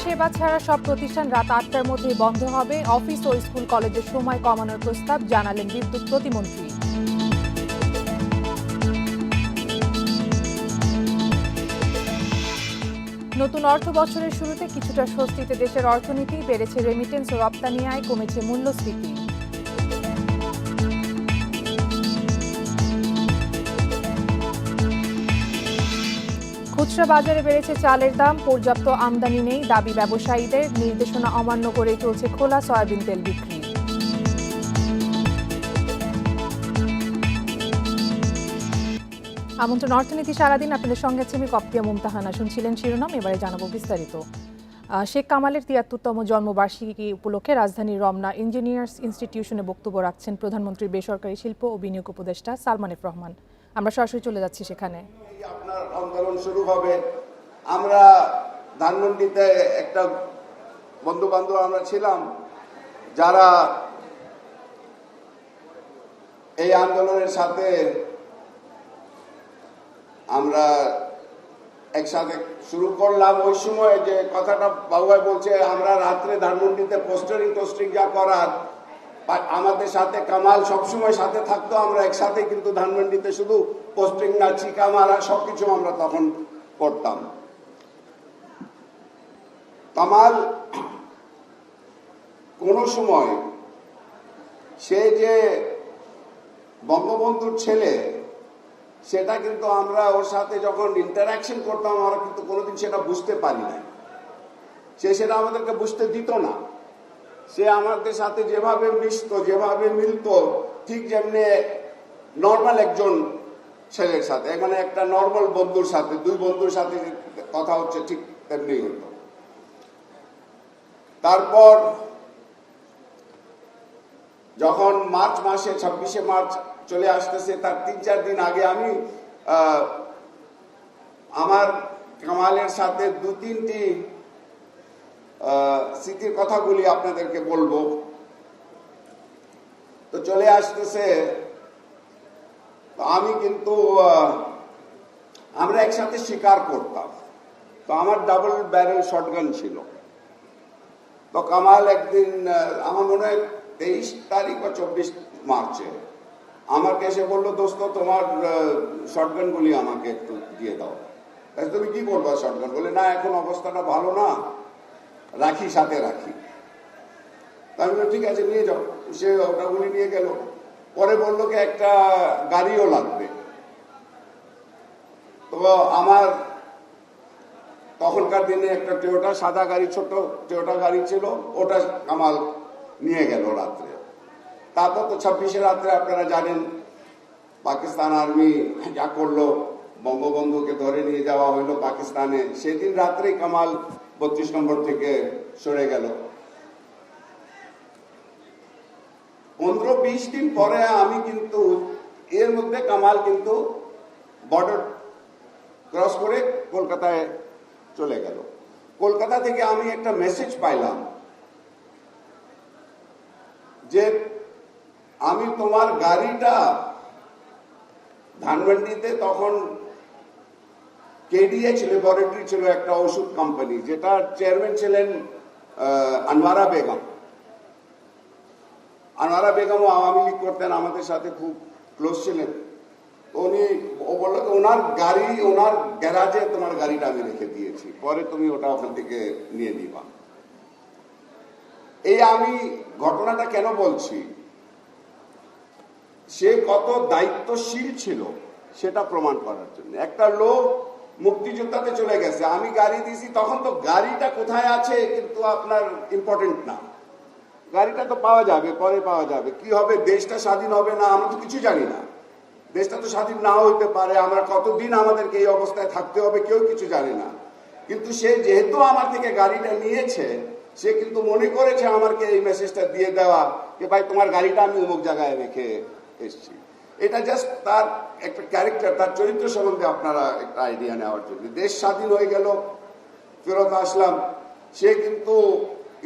সেবা ছাড়া সব প্রতিষ্ঠান রাত ৮টার মধ্যেই বন্ধ হবে। অফিস ও স্কুল কলেজের সময় কমানোর প্রস্তাব জানালেন বিদ্যুৎ প্রতিমন্ত্রী। নতুন অর্থ বছরের শুরুতে কিছুটা স্বস্তিতে দেশের অর্থনীতি, বেড়েছে রেমিটেন্স ও রপ্তানি আয়, কমেছে মূল্যস্ফীতি। খুচরা বাজারে বেড়েছে চালের দাম, পর্যাপ্ত আমদানি নেই দাবি ব্যবসায়ীদের, নির্দেশনা অমান্য করে চলছে খোলা সয়াবিন তেল বিক্রি। আমন্ত্রণ অর্থনীতি সারাদিন, আপনাদের সঙ্গে আছে আমি কপ্তিয়া মুমতাহানা। শুনছিলেন শিরোনাম, এবারে জানাবো বিস্তারিত। শেখ কামালের ৭৩তম জন্মবার্ষিকী উপলক্ষে রাজধানীর রমনা ইঞ্জিনিয়ার্স ইনস্টিটিউশনে বক্তব্য রাখছেন প্রধানমন্ত্রীর বেসরকারি শিল্প ও বিনিয়োগ উপদেষ্টা সালমান এফ রহমান। আমরা সরাসরি চলে যাচ্ছি সেখানে। আপনার আন্দোলন শুরু হবে। আমরা ধানমন্ডিতে একটা বন্ধু বান্ধব আমরা ছিলাম যারা এই আন্দোলনের সাথে আমরা একসাথে শুরু করলাম। ওই সময় যে কথাটা বাবুভাই বলছে, আমরা রাত্রে ধানমন্ডিতে টোস্টিং যা করার, আমাদের সাথে কামাল সবসময় সাথে থাকতো। আমরা একসাথে কিন্তু ধানমন্ডিতে শুধু পোস্টিং না, চিকা মারা সবকিছু আমরা তখন করতাম। কামাল কোন সময় সে যে বঙ্গবন্ধুর ছেলে, সেটা কিন্তু আমরা ওর সাথে যখন ইন্টারাকশন করতাম আমরা কিন্তু কোনোদিন সেটা বুঝতে পারি না। সে সেটা আমাদেরকে বুঝতে দিত না। সে আমাদের সাথে যেভাবে মিশত, যেভাবে মিলত, ঠিক যেমনি নর্মাল একজন ছেলের সাথে, মানে একটা নর্মাল বন্ধুর সাথে, দুই বন্ধুর সাথে কথা হচ্ছে ঠিক তেমনি হতো। তারপর যখন মার্চ মাসে ২৬শে মার্চ চলে আসতেছে, তার ৩-৪ দিন আগে আমি আমার কামালের সাথে ২-৩টি স্মৃতির কথাগুলি আপনাদেরকে বলবো। তো চলে আসতেছে, আমি কিন্তু আমরা একসাথে শিকার করতাম। তো আমার ডাবল ব্যারেল শটগান ছিল। তো কামাল একদিন, আমার মনে হয় ২৩ তারিখ বা ২৪ মার্চে আমাকে এসে বললো, দোস্ত তোমার শটগান গুলি আমাকে একটু দিয়ে দাও। তুমি কি করবা শটগান? বলে না, এখন অবস্থাটা ভালো না, রাখি, সাথে রাখি। আমি বললাম ঠিক আছে নিয়ে যাও। সে ওটাগুলি নিয়ে গেল। পরে বললো কি একটা গাড়িও লাগবে। তো আমার তখনকার দিনে একটা টয়োটা সাদা গাড়ি, ছোট টয়োটা গাড়ি ছিল, ওটা কামাল নিয়ে গেল রাত্রে। তারপর তো ২৬শে রাত্রে আপনারা জানেন পাকিস্তান আর্মি যা করলো, বঙ্গবন্ধুকে ধরে নিয়ে যাওয়া হইলো পাকিস্তানে। সেদিন রাত্রেই কামাল ৩২ নম্বর থেকে সরে গেল। ১৫-২০ দিন পরে আমি কিন্তু, এর মধ্যে কামাল কিন্তু বর্ডার ক্রস করে কলকাতায় চলে গেল। কলকাতা থেকে আমি একটা মেসেজ পাইলাম যে আমি তোমার গাড়িটা ধানমন্ডিতে, তখন কেডিএইচ ল্যাবরেটরি ছিল একটা ওষুধ কোম্পানি, যেটা চেয়ারম্যান ছিলেন আনোয়ারা বেগম। আনোয়ারা বেগমও আওয়ামী লীগ করতেন, আমাদের সাথে খুব ক্লোজ ছিলেন। ও বললো ওনার গাড়ি, ওনার গ্যারাজে তোমার গাড়িটা আমি রেখে দিয়েছি, পরে তুমি ওটা ওখান থেকে নিয়ে নিবা। এই আমি ঘটনাটা কেন বলছি, সে কত দায়িত্বশীল ছিল সেটা প্রমাণ করার জন্য। একটা লোক মুক্তিযোদ্ধাতে চলে গেছে, আমি গাড়ি দিয়েছি, তখন তো গাড়িটা কোথায় আছে কিন্তু আপনার ইম্পর্টেন্ট না, গাড়িটা তো পাওয়া যাবে, পরে পাওয়া যাবে। কি হবে, দেশটা স্বাধীন হবে না, আমরা তো কিছু জানি না। দেশটা তো স্বাধীন নাও হইতে পারে, আমরা কতদিন আমাদেরকে এই অবস্থায় থাকতে হবে কেউ কিছু জানে না। কিন্তু সে যেহেতু আমার থেকে গাড়িটা নিয়েছে, সে কিন্তু মনে করেছে আমাকে এই মেসেজটা দিয়ে দেওয়া যে ভাই তোমার গাড়িটা আমি অমুক জায়গায় রেখে এসছি। এটা জাস্ট তার একটা ক্যারেক্টার, তার চরিত্র সম্বন্ধে আপনারা একটা আইডিয়া নেওয়ার জন্য। দেশ স্বাধীন হয়ে গেল, ফেরত আসলাম। সে কিন্তু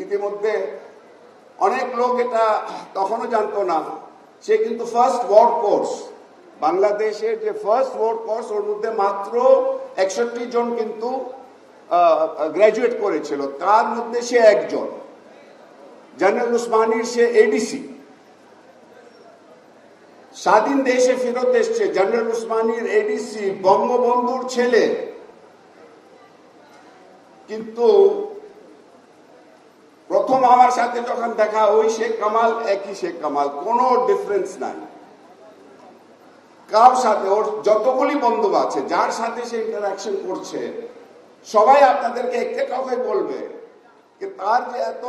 ইতিমধ্যে অনেক লোক এটা তখনও জানতো না, সে কিন্তু ফার্স্ট ওয়ার্ড কোর্স, বাংলাদেশের যে ফার্স্ট ওয়ার্ড কোর্স, ওর মধ্যে মাত্র ৬১ জন কিন্তু গ্র্যাজুয়েট করেছিল, তার মধ্যে সে একজন। জেনারেল উসমানীর সে এডিসি, স্বাধীন দেশে ফেরত এসছে। জেনারেল উসমানীর এডিসি বঙ্গবন্ধুর ছেলে, কিন্তু প্রথম আমার সাথে যখন দেখা, ওই শেখ কামাল একই শেখ কামাল, কোনো ডিফারেন্স নাই কার সাথে। ওর যতগুলি বন্ধু আছে, যার সাথে সে ইন্টারাকশন করছে, সবাই আপনাদেরকে একটা কথাই বলবে যে তার যে এত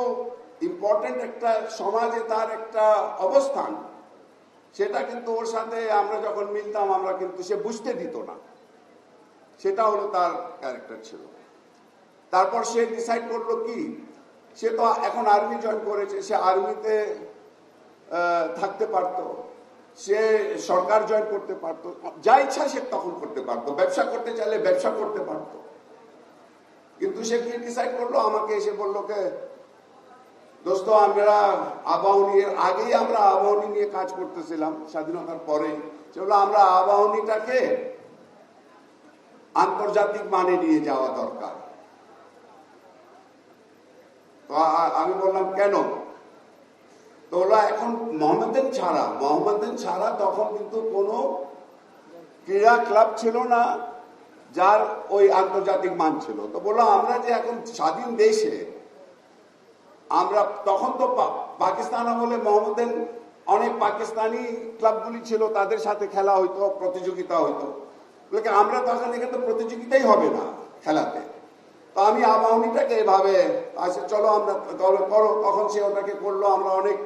ইম্পর্টেন্ট একটা সমাজে তার একটা অবস্থান, সেটা কিন্তু ওর সাথে আমরা যখন মিলতাম, আমরা কিন্তু সে বুঝতে দিত না। সেটা হলো তার ক্যারেক্টার ছিল। তারপর সে ডিসাইড করলো কি, সে তো এখন আর্মি জয়েন করেছে, সে আর্মিতে থাকতে পারতো, সে সরকার জয়েন করতে পারতো, যা ইচ্ছা সে তখন করতে পারতো, ব্যবসা করতে চাইলে ব্যবসা করতে পারতো। কিন্তু সে কি ডিসাইড করলো, আমাকে এসে বললো কে দোস্ত, আমরা আবাহনীর আগেই আমরা আবাহনী নিয়ে কাজ করতেছিলাম, স্বাধীনতার পরে চলো আমরা আবাহনীটাকে আন্তর্জাতিক মানে নিয়ে যাওয়া দরকার। তো আমি বললাম কেন? তো ওরা এখন মোহাম্মদান ছাড়া তখন কিন্তু কোনো ক্রীড়া ক্লাব ছিল না যার ওই আন্তর্জাতিক মান ছিল। তো বললাম আমরা যে এখন স্বাধীন দেশে, আমরা তখন তো পাকিস্তান আমলে মোহাম্মদান অনেক পাকিস্তানি ক্লাবগুলি ছিল, তাদের সাথে খেলা হইতো, প্রতিযোগিতা হইতো। আমরা তখন এখানে তো প্রতিযোগিতাই হবে না খেলাতে। তো আমি আবাহনীটাকে এভাবে চলো আমরা করো, তখন সে ওটাকে করলো। আমরা অনেক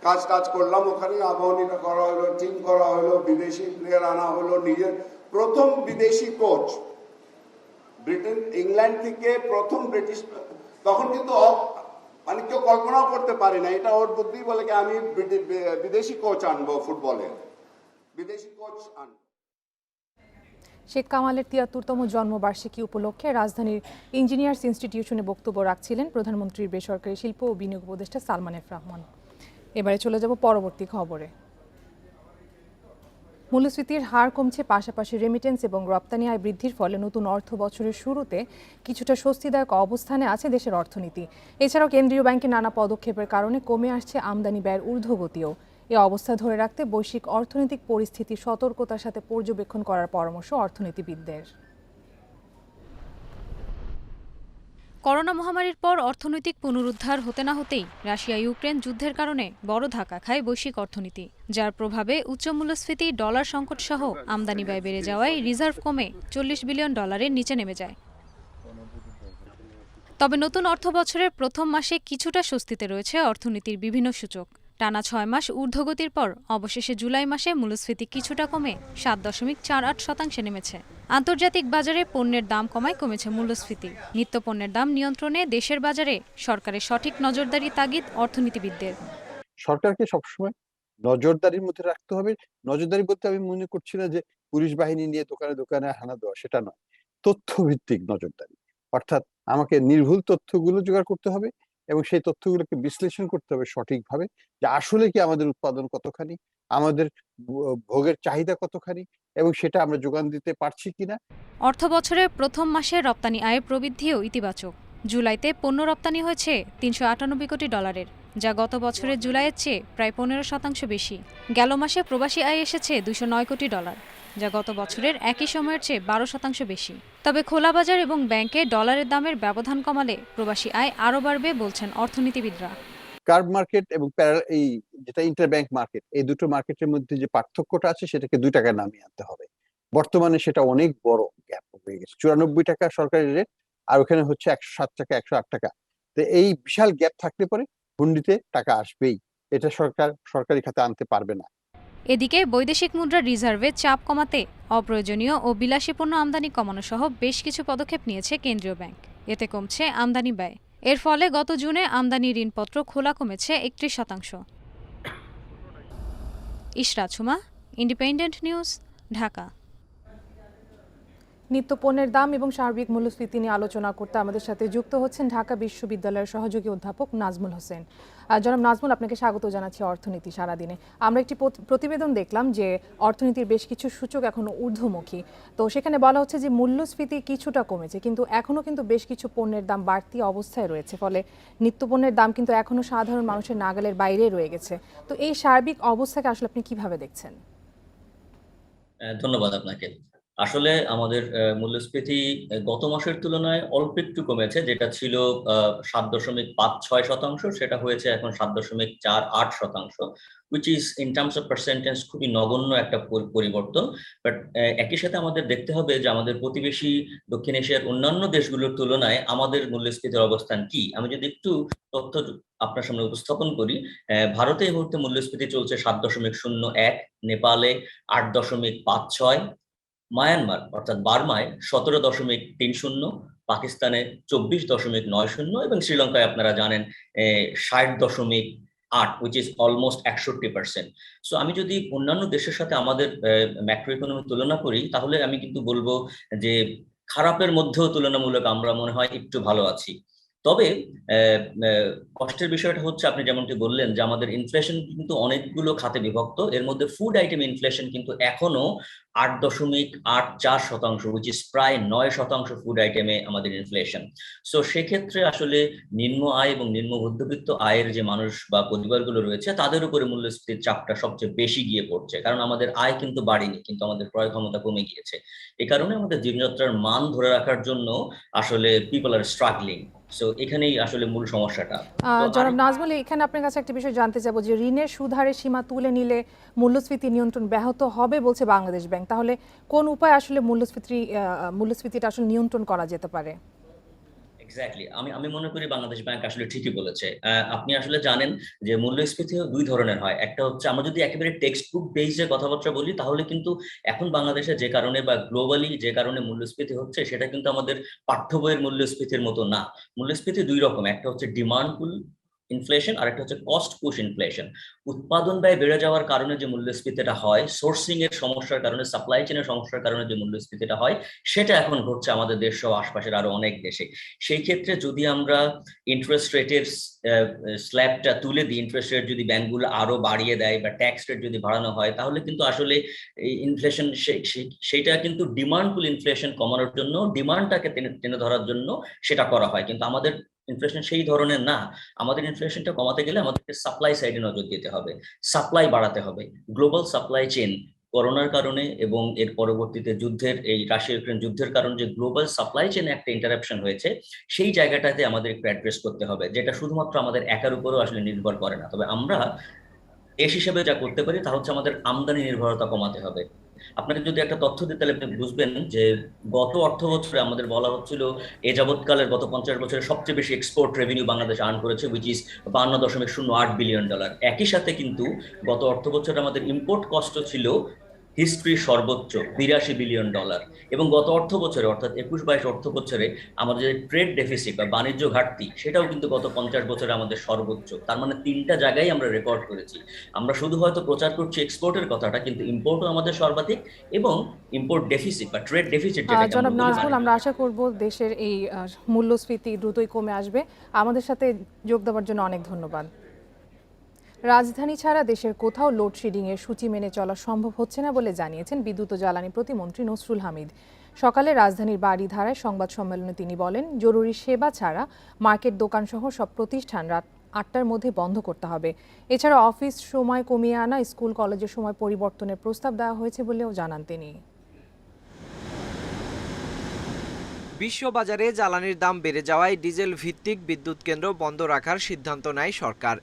কাজ করলাম ওখানে, আবাহনীটা করা হলো, টিম করা হলো, বিদেশি প্লেয়ার আনা হলো। নিজের প্রথম বিদেশি কোচ, ব্রিটেন ইংল্যান্ড থেকে প্রথম ব্রিটিশ, তখন কিন্তু মানে কেউ কল্পনাও করতে পারে না, এটা ওর বুদ্ধি বলে কি আমি বিদেশি কোচ আনবো, ফুটবলের বিদেশি কোচ আনবো। শেখ কামালের ৭৩তম জন্মবার্ষিকী উপলক্ষে রাজধানীর ইঞ্জিনিয়ার্স ইনস্টিটিউশনে বক্তব্য রাখছিলেন প্রধানমন্ত্রীর বেসরকারি শিল্প ও বিনিয়োগ উপদেষ্টা সালমান এফ রহমান। এবারে চলে যাব পরবর্তী খবরে। মূল্যস্ফীতির হার কমছে, পাশাপাশি রেমিটেন্স এবং রপ্তানি আয় বৃদ্ধির ফলে নতুন অর্থ বছরের শুরুতে কিছুটা স্বস্তিদায়ক অবস্থানে আছে দেশের অর্থনীতি। এছাড়াও কেন্দ্রীয় ব্যাংকের নানা পদক্ষেপের কারণে কমে আসছে আমদানি ব্যয়ের ঊর্ধ্বগতিও। এ অবস্থা ধরে রাখতে বৈশ্বিক অর্থনৈতিক পরিস্থিতি সতর্কতার সাথে পর্যবেক্ষণ করার পরামর্শ অর্থনীতিবিদদের। করোনা মহামারীর পর অর্থনৈতিক পুনরুদ্ধার হতে না হতেই রাশিয়া ইউক্রেন যুদ্ধের কারণে বড় ধাক্কা খায় বৈশ্বিক অর্থনীতি, যার প্রভাবে উচ্চ মূল্যস্ফীতি, ডলার সংকট সহ আমদানি ব্যয় বেড়ে যাওয়ায় রিজার্ভ কমে $40 বিলিয়ন নিচে নেমে যায়। তবে নতুন অর্থ বছরের প্রথম মাসে কিছুটা স্বস্তিতে রয়েছে অর্থনীতির বিভিন্ন সূচক। টানা ৬ মাস ঊর্ধ্বগতির পর অবশেষে জুলাই মাসে মূল্যস্ফীতি কিছুটা কমে ৭.৪৮% নেমেছে। আন্তর্জাতিক বাজারে পণ্যের দাম কমেছে মূল্যস্ফীতি। নিত্যপণ্যের দাম নিয়ন্ত্রণে দেশের বাজারে সরকারের সঠিক নজরদারি তাগিদ অর্থনীতিবিদদের। সরকারকে সবসময় নজরদারির মধ্যে রাখতে হবে। নজরদারি বলতে আমি মনে করছি না যে পুলিশ বাহিনী নিয়ে দোকানে দোকানে হানা দেওয়া, সেটা নয়। তথ্যভিত্তিক নজরদারি, অর্থাৎ আমাকে নির্ভুল তথ্যগুলো জোগাড় করতে হবে এবং সেই তথ্যগুলোকে বিশ্লেষণ করতে হবে সঠিকভাবে, যে আসলে কি আমাদের উৎপাদন কতখানি, আমাদের ভোগের চাহিদা কতখানি এবং সেটা আমরা যোগান দিতে পারছি কিনা। অর্থ বছরের প্রথম মাসে রপ্তানি আয়ের প্রবৃদ্ধিও ইতিবাচক। জুলাইতে পণ্য রপ্তানি হয়েছে $৩৯৮ কোটি, যা গত বছরের জুলাইয়ের চেয়ে প্রায় 15% বেশি। গেল মাসে প্রবাসী আয় এসেছে $209 কোটি, যা গত বছরের একই সময়ের চেয়ে 12% বেশি। তবে খোলা বাজার এবং ব্যাংকে ডলারের দামের ব্যবধান কমালে প্রবাসী আয় আরও বাড়বে বলছেন অর্থনীতিবিদরা। কার্ভ মার্কেট এবং এই যেটা ইন্টারব্যাংক মার্কেট, এই দুটো মার্কেটের মধ্যে যে পার্থক্যটা আছে সেটাকে 2 টাকায় নামিয়ে আনতে হবে। বর্তমানে সেটা অনেক বড় গ্যাপ হয়ে গেছে। 94 টাকা সরকারি রেট, আর ওখানে হচ্ছে 107 টাকা, 108 টাকা। তো এই বিশাল গ্যাপ থাকলে পরে হুন্ডিতে টাকা আসবেই, এটা সরকারি খাতে আনতে পারবে না। এদিকে বৈদেশিক মুদ্রার রিজার্ভে চাপ কমাতে অপ্রয়োজনীয় ও বিলাসী পণ্য আমদানি কমানো সহ বেশ কিছু পদক্ষেপ নিয়েছে কেন্দ্রীয় ব্যাংক। এতে কমছে আমদানি ব্যয়। এর ফলে গত জুনে আমদানি ঋণপত্র খোলা কমেছে 31%। Ishrat Jhuma, Independent News, Dhaka. নিত্যপণ্যের দাম এবং সার্বিক মূল্যস্ফীতি নিয়ে আলোচনা করতে আমাদের সাথে যুক্ত হচ্ছেন ঢাকা বিশ্ববিদ্যালয়ের সহযোগী অধ্যাপক নাজমুল হোসেন। জনাব নাজমুল, আপনাকে স্বাগত জানাচ্ছি অর্থনীতি সারাদিনে। আমরা একটি প্রতিবেদন দেখলাম যে অর্থনীতির বেশ কিছু সূচক এখনো ঊর্ধ্বমুখী। তো সেখানে বলা হচ্ছে যে মূল্যস্ফীতি কিছুটা কমেছে, কিন্তু এখনো কিন্তু বেশ কিছু পণ্যের দাম বাড়তি অবস্থায় রয়েছে। ফলে নিত্যপণ্যের দাম কিন্তু এখনো সাধারণ মানুষের নাগালের বাইরে রয়ে গেছে। তো এই সার্বিক অবস্থাকে আসলে আপনি কিভাবে দেখছেন? ধন্যবাদ আপনাকে। আসলে আমাদের মূল্যস্ফীতি গত মাসের তুলনায় অল্প একটু কমেছে, যেটা ছিল 7.56%, সেটা হয়েছে এখন 7.48%, which is in terms of percentage খুবই নগণ্য একটা পরিবর্তন। বাট একই সাথে আমাদের দেখতে হবে যে আমাদের প্রতিবেশী দক্ষিণ এশিয়ার অন্যান্য দেশগুলোর তুলনায় আমাদের মূল্যস্ফীতির অবস্থান কি। আমি যদি একটু তথ্য আপনার সামনে উপস্থাপন করি, ভারতে এই মুহূর্তে মূল্যস্ফীতি চলছে 7.01, নেপালে 8.56, মায়ানমার অর্থাৎ বার্মায় 17.30, পাকিস্তানে 24.90 এবং শ্রীলঙ্কায় আপনারা জানেন 60.8, which is almost 61%. সো আমি যদি অন্যান্য দেশের সাথে আমাদের ম্যাক্রো ইকোনমি তুলনা করি, তাহলে আমি কিন্তু বলবো যে খারাপের মধ্যেও তুলনামূলক আমরা মনে হয় একটু ভালো আছি। তবে কষ্টের বিষয়টা হচ্ছে, আপনি যেমনটি বললেন যে আমাদের ইনফ্লেশন কিন্তু অনেকগুলো খাতে বিভক্ত। এর মধ্যে ফুড আইটেম ইনফ্লেশন কিন্তু এখনো 8.84%, উইচ ইজ প্রায় 9% ফুড আইটেমে আমাদের ইনফ্লেশন। সো সেক্ষেত্রে আসলে নিম্ন আয় এবং নিম্ন মধ্যবিত্ত আয়ের যে মানুষ বা পরিবারগুলো রয়েছে, তাদের উপরে মূল্যস্ফীতির চাপটা সবচেয়ে বেশি গিয়ে পড়ছে, কারণ আমাদের আয় কিন্তু বাড়েনি, কিন্তু আমাদের ক্রয় ক্ষমতা কমে গিয়েছে। এই কারণে আমাদের জীবনযাত্রার মান ধরে রাখার জন্য আসলে পিপল আর স্ট্রাগলিং। সো এখানেই আসলে মূল সমস্যাটা। জনাব নাজমুল, এখানে আপনার কাছে একটা বিষয় জানতে চাবো যে ঋণের সুদহারের সীমা তুলে নিলে মূল্যস্ফীতি নিয়ন্ত্রণ ব্যাহত হবে বলছে বাংলাদেশ ব্যাংক। তাহলে কোন উপায় আসলে মূল্যস্ফীতিটা আসলে নিয়ন্ত্রণ করা যেতে পারে? এক্স্যাক্টলি, আমি মনে করি বাংলাদেশ ব্যাংক আসলে ঠিকই বলেছে। আপনি আসলে জানেন যে মূল্যস্ফীতি দুই ধরনের হয়। একটা হচ্ছে, আমরা যদি একেবারে টেক্সট বুক বেসে কথাবার্তা বলি, তাহলে কিন্তু এখন বাংলাদেশে যে কারণে বা গ্লোবালি যে কারণে মূল্যস্ফীতি হচ্ছে, সেটা কিন্তু আমাদের পাঠ্য বইয়ের মূল্যস্ফীতির মতো না। মূল্যস্ফীতি দুই রকম, একটা হচ্ছে ডিমান্ড পুল ইনফ্লেশন আর একটা হচ্ছে কস্ট পুশ ইনফ্লেশন। উৎপাদন ব্যয় বেড়ে যাওয়ার কারণে যে মূল্যস্ফীতিটা হয়, সোর্সিং এর সমস্যার কারণে, সাপ্লাই চেনের সমস্যার কারণে যে মূল্যস্ফীতিটা হয়, সেটা এখন ঘটছে আমাদের দেশ সহ আশপাশের আরো অনেক দেশে। সেই ক্ষেত্রে যদি আমরা ইন্টারেস্ট রেটের স্ল্যাবটা তুলে দিই, ইন্টারেস্ট রেট যদি ব্যাংকগুলো আরো বাড়িয়ে দেয় বা ট্যাক্স রেট যদি বাড়ানো হয়, তাহলে কিন্তু আসলে এই ইনফ্লেশন সেইটা কিন্তু ডিমান্ড পুল ইনফ্লেশন কমানোর জন্য, ডিমান্ডটাকে টেনে ধরার জন্য সেটা করা হয়। কিন্তু আমাদের ইনফ্লেশন সেই ধরনের না। আমাদের ইনফ্লেশনটা কমাতে গেলে আমাদেরকে সাপ্লাই সাইডে নজর দিতে হবে, সাপ্লাই বাড়াতে হবে। গ্লোবাল সাপ্লাই চেইন করোনার কারণে এবং এর পরবর্তীতে যুদ্ধের, এই রাশিয়া ইউক্রেন যুদ্ধের কারণে যে গ্লোবাল সাপ্লাই চেইনে একটা ইন্টারাপশন হয়েছে, সেই জায়গাটাতে আমাদের একটু অ্যাড্রেস করতে হবে, যেটা শুধুমাত্র আমাদের একার উপরও আসলে নির্ভর করে না। তবে আমরা দেশ হিসেবে যা করতে পারি তা হচ্ছে আমাদের আমদানি নির্ভরতা কমাতে হবে। আপনাকে যদি একটা তথ্য দিতে, তাহলে আপনি বুঝবেন যে গত অর্থ বছরে আমাদের বলা হচ্ছিল এ যাবৎকালের গত 50 বছরের সবচেয়ে বেশি এক্সপোর্ট রেভিনিউ বাংলাদেশ আর্ন করেছে, উইচ ইজ 52.08 বিলিয়ন ডলার। একই সাথে কিন্তু গত অর্থ বছরে আমাদের ইম্পোর্ট কস্ট ছিল হিস্ট্রি সর্বোচ্চ 82 বিলিয়ন ডলার। এবং গত অর্থ বছরে অর্থাৎ 21-22 অর্থ বছরে আমাদের যে ট্রেড ডেফিসিট বা বাণিজ্য ঘাটতি, সেটাও কিন্তু গত 50 বছরে আমাদের সর্বোচ্চ। তার মানে তিনটা জায়গায় আমরা রেকর্ড করেছি। আমরা শুধু হয়তো প্রচার করছি এক্সপোর্টের কথাটা, কিন্তু ইম্পোর্টও আমাদের সর্বাধিক, এবং ইম্পোর্ট ডেফিসিট বা ট্রেড ডেফিসিট জনাব নাজমুল, আমরা আশা করব দেশের এই মূল্যস্ফীতি দ্রুতই কমে আসবে। আমাদের সাথে যোগ দেওয়ার জন্য অনেক ধন্যবাদ। রাজধানী ছাড়া দেশের কোথাও লোডশেডিং এর সূচি মেনে চলা সম্ভব হচ্ছে না বলে জানিয়েছেন বিদ্যুৎ ও জ্বালানি প্রতিমন্ত্রী নসরুল হামিদ। সকালে রাজধানীর বারিধারায় সংবাদ সম্মেলনে তিনি বলেন, জরুরি সেবা ছাড়া মার্কেট, দোকান সহ সব প্রতিষ্ঠান রাত 8টার মধ্যে বন্ধ করতে হবে। এছাড়া অফিস সময় কমিয়ে আনা, স্কুল কলেজের সময় পরিবর্তনের প্রস্তাব দেওয়া হয়েছে বলেও জানান তিনি। বিশ্ববাজারে জ্বালানির দাম বেড়ে যাওয়ায় ডিজেল ভিত্তিক বিদ্যুৎ কেন্দ্র বন্ধ রাখার সিদ্ধান্ত নেয় সরকার।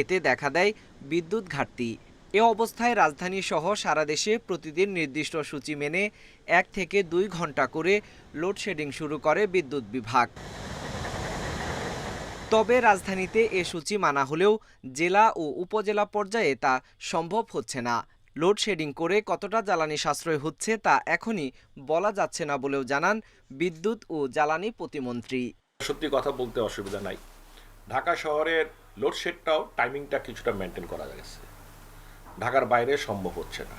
এতে দেখা দেয় বিদ্যুৎ ঘাটতি। এ অবস্থায় রাজধানী সহ সারা দেশে প্রতিদিন নির্দিষ্ট সূচি মেনে 1 থেকে 2 ঘন্টা করে লোডশেডিং শুরু করে বিদ্যুৎ বিভাগ। তবে রাজধানীতে এ সূচি মানা হলেও জেলা ও উপজেলা পর্যায়ে তা সম্ভব হচ্ছে না। লোডশেডিং করে কতটা জ্বালানি সাশ্রয় হচ্ছে তা এখনই বলা যাচ্ছে না বলেও জানান বিদ্যুৎ ও জ্বালানি প্রতিমন্ত্রী। সত্যি কথা বলতে অসুবিধা নাই, ঢাকা শহরের লোডশেডটাও টাইমিংটা কিছুটা মেনটেন করা গেছে, ঢাকার বাইরে সম্ভব হচ্ছে না।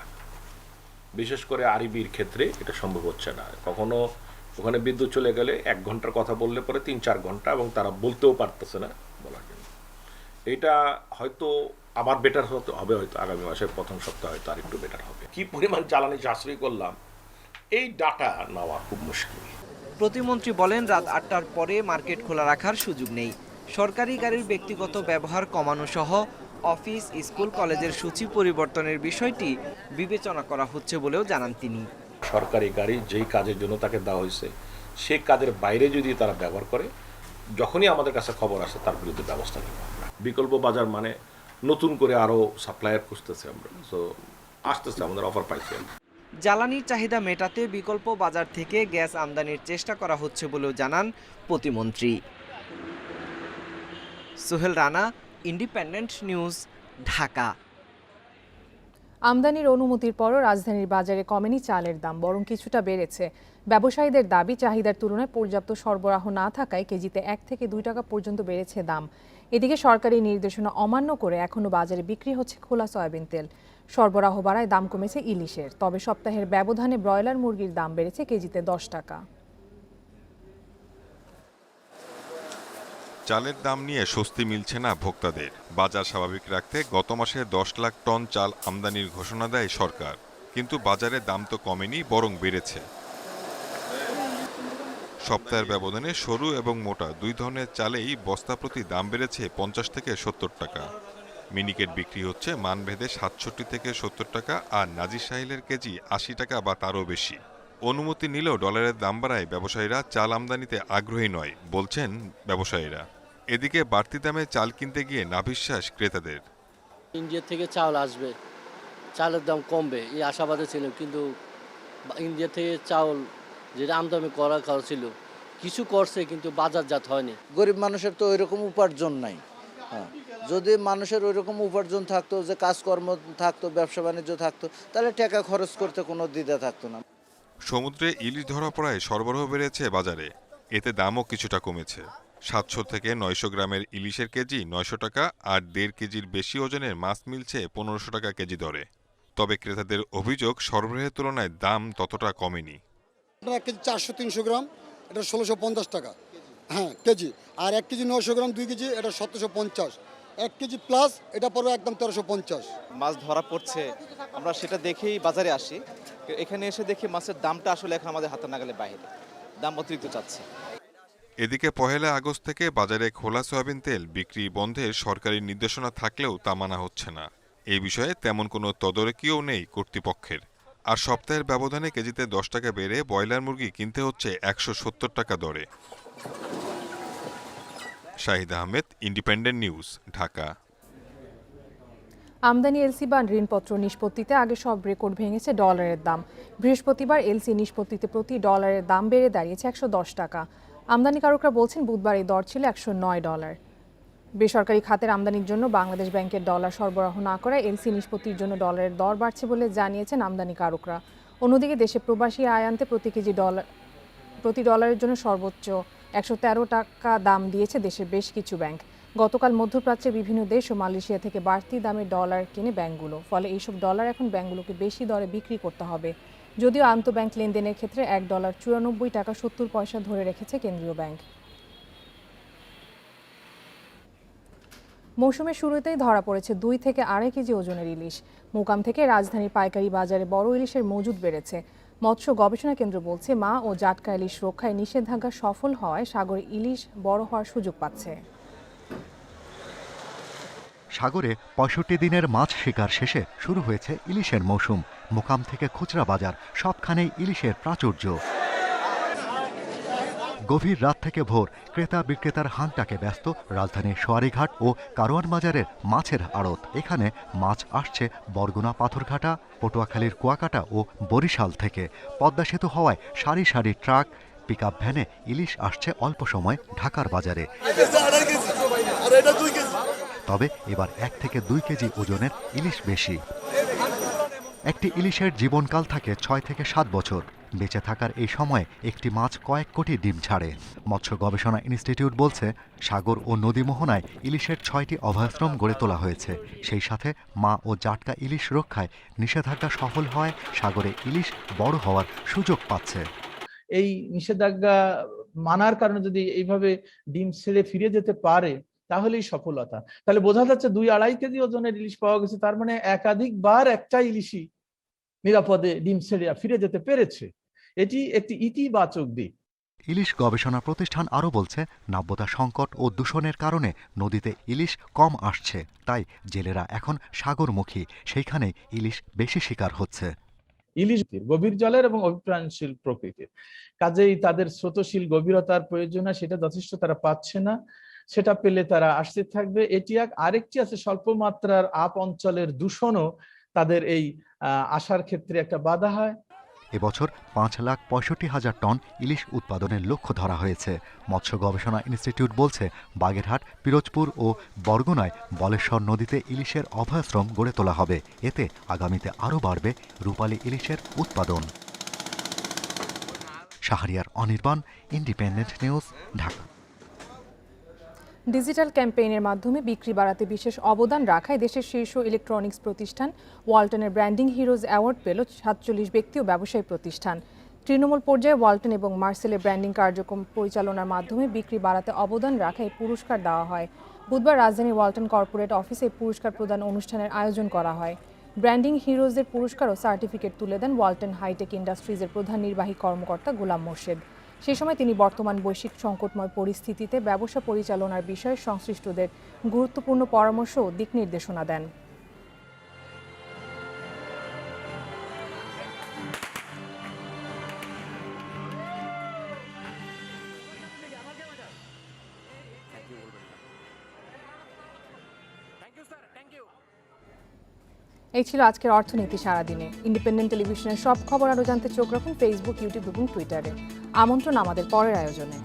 বিশেষ করে আরবির ক্ষেত্রে এটা সম্ভব হচ্ছে না। কখনো ওখানে বিদ্যুৎ চলে গেলে 1 ঘন্টার কথা বললে পরে 3-4 ঘন্টা, এবং তারা বলতেও পারতেছে না বলার জন্য। এটা হয়তো আবার বেটার হবে, হয়তো আগামী মাসের প্রথম সপ্তাহে হয়তো আর একটু বেটার হবে। কি পরিমাণ জ্বালানি সাশ্রয় করলাম এই ডাটা নেওয়া খুব মুশকিল। প্রতিমন্ত্রী বলেন, রাত 8টার পরে মার্কেট খোলা রাখার সুযোগ নেই। সরকারি গাড়ির ব্যক্তিগত ব্যবহার কমানো সহ অফিস, স্কুল, কলেজের সূচি পরিবর্তনের বিষয়টি বিবেচনা করা হচ্ছে বলেও জানান তিনি। সরকারি গাড়ি যেই কাজের জন্য তাকে দেওয়া হয়েছে সেই কাজের বাইরে যদি তারা ব্যবহার করে, যখনই আমাদের কাছে খবর আসে তার বিরুদ্ধে ব্যবস্থা নেব। বিকল্প বাজার মানে নতুন করে আরও সাপ্লায়ার খুঁজতেছে আমরা, সো আসতেছে, আমাদের অফার পাইছি। জ্বালানির চাহিদা মেটাতে বিকল্প বাজার থেকে গ্যাস আমদানির চেষ্টা করা হচ্ছে বলেও জানান প্রতিমন্ত্রী। Sohel Rana, independent News, Dhaka. আমদানির অনুমতির পরও রাজধানীর বাজারে কমেনি চালের দাম, বরং কিছুটা বেড়েছে। ব্যবসায়ীদের দাবি, চাহিদার তুলনায় পর্যাপ্ত সরবরাহ না থাকায় কেজিতে 1 থেকে 2 টাকা পর্যন্ত বেড়েছে দাম। এদিকে সরকারি নির্দেশনা অমান্য করে এখনও বাজারে বিক্রি হচ্ছে খোলা সয়াবিন তেল। সরবরাহ বাড়ায় দাম কমেছে ইলিশের। তবে সপ্তাহের ব্যবধানে ব্রয়লার মুরগির দাম বেড়েছে কেজিতে 10 টাকা। চালের দাম নিয়ে স্বস্তি মিলছে না ভোক্তাদের। বাজার স্বাভাবিক রাখতে গত মাসে 10 লাখ টন চাল আমদানির ঘোষণা দেয় সরকার, কিন্তু বাজারে দাম তো কমেনি, বরং বেড়েছে। সপ্তাহের ব্যবধানে সরু এবং মোটা 2 ধরনের চালেই বস্তা প্রতি দাম বেড়েছে 50 থেকে 70 টাকা। মিনিকেট বিক্রি হচ্ছে মানভেদে 67 থেকে 70 টাকা, আর নাজির সাহিলের কেজি 80 টাকা বা তারও বেশি। অনুমতি নিলেও ডলারের দাম বাড়ায় ব্যবসায়ীরা চাল আমদানিতে আগ্রহী নয় বলছেন ব্যবসায়ীরা। এদিকে বাড়তি দামে চাল কিনতে গিয়ে নাভিশ্বাস ক্রেতাদের। ইন্ডিয়া থেকে চাল আসবে, চালের দাম কমবে এই আশাবাদে ছিল, কিন্তু ইন্ডিয়া থেকে চাউল যেটা আমদানি করা ছিল কিছু করছে, কিন্তু বাজারজাত হয়নি। গরিব মানুষের তো ওইরকম উপার্জন নাই। হ্যাঁ, যদি মানুষের ওইরকম উপার্জন থাকতো, যে কাজকর্ম থাকতো, ব্যবসা বাণিজ্য থাকতো, তাহলে টাকা খরচ করতে কোনো দ্বিধা থাকতো না। সমুদ্রে ইলিশ ধরা পড়ায় সরবরাহ বেড়েছে বাজারে, এতে দামও কিছুটা কমেছে। 700 থেকে 900 গ্রামের ইলিশের কেজি 900 টাকা, আর 1.5 কেজির বেশি ওজনের মাছ মিলছে 1500 টাকা কেজি দরে। তবে ক্রেতাদের অভিযোগ, সরবরাহের তুলনায় দাম ততটা কমেনি। 1 কেজি 400-300 গ্রাম এটা 1650 টাকা, হ্যাঁ কেজি। আর 1 কেজি 900 গ্রাম 2 কেজি এটা 1750। 1 কেজি প্লাস এটা পড়বে একদম 1350। মাছ ধরা পড়ছে, আমরা সেটা দেখেই বাজারে আসি। এখানে এসে দেখি মাছের দামটা আসলে এখন আমাদের হাতের নাগালের বাইরে, দাম অতিরিক্ত চাচ্ছে। এদিকে 1 আগস্ট থেকে বাজারে খোলা সয়াবিন তেল বিক্রি বন্ধের সরকারি নির্দেশনা থাকলেও তা মানা হচ্ছে না। এই বিষয়ে তেমন কোনো তদারকিও নেই কর্তৃপক্ষের। আর সপ্তাহের ব্যবধানে কেজিতে 10 টাকা বেড়ে ব্রয়লার মুরগি কিনতে হচ্ছে 170 টাকা দরে। Shahid Ahmed, independent News, Dhaka. আমদানি এলসি বা ঋণপত্র নিষ্পত্তিতে আগে সব রেকর্ড ভেঙেছে ডলারের দাম। বৃহস্পতিবার এলসি নিষ্পত্তিতে প্রতি ডলারের দাম বেড়ে দাঁড়িয়েছে 110 টাকা। আমদানিকারকরা বলছেন বুধবার এই দর ছিল 109 ডলার। বেসরকারি খাতের আমদানির জন্য বাংলাদেশ ব্যাংকের ডলার সরবরাহ না করায় এলসি নিষ্পত্তির জন্য ডলারের দর বাড়ছে বলে জানিয়েছেন আমদানিকারকরা। অন্যদিকে দেশে প্রবাসী আয় আনতে প্রতি ডলারের জন্য সর্বোচ্চ 113 টাকা দাম দিয়েছে দেশের বেশ কিছু ব্যাংক। গতকাল মধ্যপ্রাচ্যের বিভিন্ন দেশ ও মালয়েশিয়া থেকে বাড়তি দামে ডলার কিনে ব্যাংকগুলো, ফলে এইসব ডলার এখন ব্যাংকগুলোকে বেশি দরে বিক্রি করতে হবে। যদিও আন্তঃব্যাংক লেনদেনের ক্ষেত্রে $1 94 টাকা 70 পয়সা ধরে রেখেছে কেন্দ্রীয় ব্যাংক। মৌসুমের শুরুতেই ধরা পড়েছে 2 থেকে 2.5 কেজি ওজনের ইলিশ। মোকাম থেকে রাজধানীর পাইকারি বাজারে বড় ইলিশের মজুদ বেড়েছে। মৎস্য গবেষণা কেন্দ্র বলছে, মা ও জাটকা ইলিশ রক্ষায় নিষেধাজ্ঞা সফল হওয়ায় সাগরে ইলিশ বড় হওয়ার সুযোগ পাচ্ছে। সাগরে 65 দিনের মাছ শিকার শেষে শুরু হয়েছে ইলিশের মৌসুম। মোকাম থেকে খুচরা বাজার সবখানেই ইলিশের প্রাচুর্য। গভীর রাত থেকে ভোর ক্রেতা বিক্রেতার হাংটাকে ব্যস্ত রাজধানীর সোয়ারীঘাট ও কারওয়ান বাজারের মাছের আড়ত। এখানে মাছ আসছে বরগুনা পাথরঘাটা, পটুয়াখালীর কুয়াকাটা ও বরিশাল থেকে। পদ্মা সেতু হওয়ায় সারি সারি ট্রাক, পিকআপ ভ্যানে ইলিশ আসছে অল্প সময় ঢাকার বাজারে। তবে এবার 1 থেকে 2 কেজি ওজনের ইলিশ বেশি। একটি ইলিশের জীবনকাল থাকে 6 থেকে 7 বছর। বেঁচে থাকার এই সময়ে একটি মাছ কয়েক কোটি ডিম ছাড়ে। মৎস্য গবেষণা ইনস্টিটিউট বলছে, সাগর ও নদী মোহনায় ইলিশের 6টি অভয়াশ্রম গড়ে তোলা হয়েছে। সেই সাথে মা ও জাটকা ইলিশ রক্ষায় নিষেধাজ্ঞা সফল হওয়ায় সাগরে ইলিশ বড় হওয়ার সুযোগ পাচ্ছে। এই নিষেধাজ্ঞা মানার কারণে যদি এইভাবে ডিম ছেড়ে ফিরে যেতে পারে তাহলেই সফলতা। তাহলে বোঝা যাচ্ছে 2-2.5 কেজি ওজনের ইলিশ পাওয়া গেছে, তার মানে একাধিকবার একটা ইলিশই নিরাপদে ডিম ছেড়ে ফিরে যেতে পেরেছে। এটি একটি ইতিবাচক দিক। ইলিশ গবেষণা প্রতিষ্ঠান আরও বলছে, নাব্যতা সংকট ও দূষণের কারণে নদীতে ইলিশ কম আসছে, তাই জেলেরা এখন সাগরমুখী, সেইখানে ইলিশ বেশি শিকার হচ্ছে। ইলিশ গভীর জলের এবং অভিপ্রায়নশীল প্রকৃতির, কাজেই তাদের স্রোতশীল গভীরতার প্রয়োজন, সেটা যথেষ্ট তারা পাচ্ছে না। সেটা পেলে তারা আসতে থাকবে। এটি আরেকটি আছে, স্বল্প মাত্রার আপ অঞ্চলের দূষণও তাদের এই আসার ক্ষেত্রে একটা বাধা হয়। এবছর 5,65,000 টন ইলিশ উৎপাদনের লক্ষ্য ধরা হয়েছে। মৎস্য গবেষণা ইনস্টিটিউট বলছে, বাগেরহাট, পিরোজপুর ও বরগুনায় বলেশ্বর নদীতে ইলিশের অভয়াশ্রম গড়ে তোলা হবে। এতে আগামীতে আরও বাড়বে রূপালী ইলিশের উৎপাদন। Shahriar Anirban, Independent News, Dhaka. Digital ক্যাম্পেইনের মাধ্যমে বিক্রি বাড়াতে বিশেষ অবদান রাখায় দেশের শীর্ষ ইলেকট্রনিক্স প্রতিষ্ঠান ওয়ালটনের ব্র্যান্ডিং হিরোজ অ্যাওয়ার্ড পেল 47 ব্যক্তি ও ব্যবসায়ী প্রতিষ্ঠান। তৃণমূল পর্যায়ে ওয়ালটন এবং মার্সেলের ব্র্যান্ডিং কার্যক্রম পরিচালনার মাধ্যমে বিক্রি বাড়াতে অবদান রাখায় পুরস্কার দেওয়া হয়। বুধবার রাজধানীর ওয়ালটন কর্পোরেট অফিসে পুরস্কার প্রদান অনুষ্ঠানের আয়োজন করা হয়। ব্র্যান্ডিং হিরোজদের পুরস্কার ও সার্টিফিকেট তুলে দেন ওয়ালটন হাইটেক ইন্ডাস্ট্রিজের প্রধান নির্বাহী কর্মকর্তা গোলাম মোর্শেদ। সেই সময় তিনি বর্তমান বৈশ্বিক সংকটময় পরিস্থিতিতে ব্যবসা পরিচালনার বিষয়ে সংশ্লিষ্টদের গুরুত্বপূর্ণ পরামর্শ ও দিক নির্দেশনা দেন। এই ছিল আজকের অর্থনীতি সারাদিনে। ইন্ডিপেন্ডেন্ট টেলিভিশনের সব খবর আরও জানতে চোখ রাখুন ফেসবুক, ইউটিউব এবং টুইটারে। আমন্ত্রণ আমাদের পরের আয়োজনে।